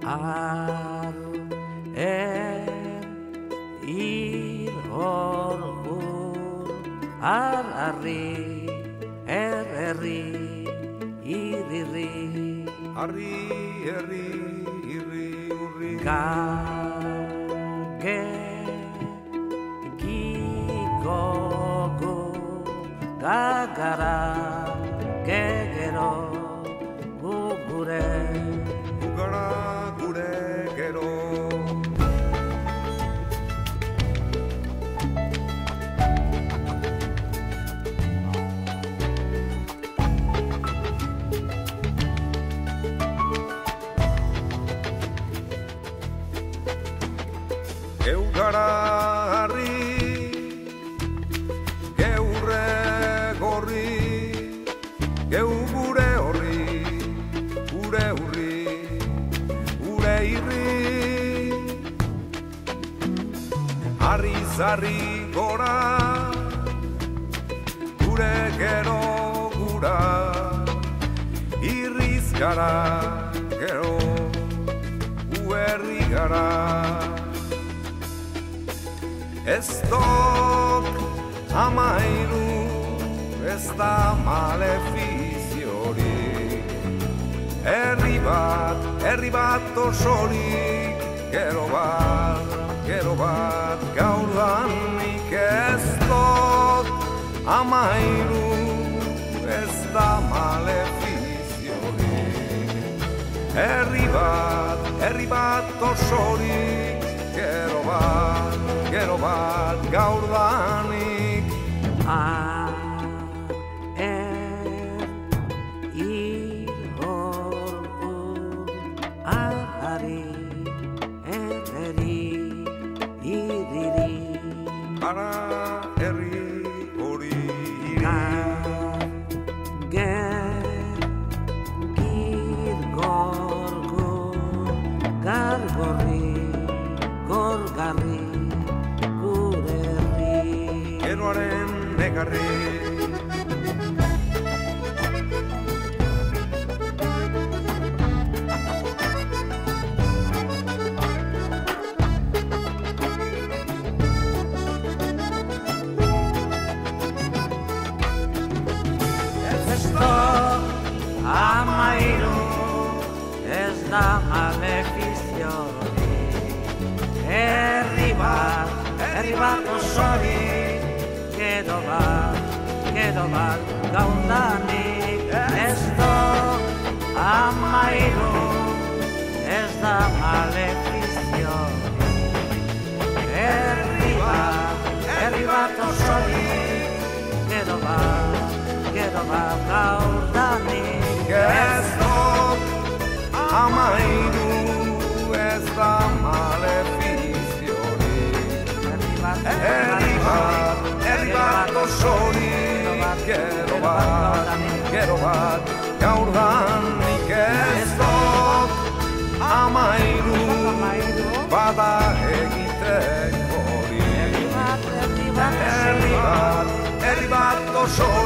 Ar ir hor hur ar arri erri irri arri erri irri urri ge gogo gagara gegero gugure gugara gure gero Eugara harri, geurre gorri, geu gure horri, gure hurri, gure irri. Harri zarri gora, gure gero gura, irriz gara, gero, uerri gara. Ez dok amairu, ez da malefiziorik. Herri bat osorik, gero bat gaurdanik. Ez dok amairu, ez da malefiziorik. Herri bat osorik, gero bat gaurdanik. Ir hor ahari erri iriri Ara herri hori iri gorgo gargorri gorgarri gurerri geroaren negarri amairu ez da malefiziorik. Herri bat osorik, gero bat gaurdanik. Ez dok amairu ez da malefiziorik. Herri bat osorik, gero bat gaurdanik. Ez dok amairu ez da malefiziorik. Herri bat osorik, gero bat gaurdanik. Ez dok amairu bada egitekorik. Herri bat osorik,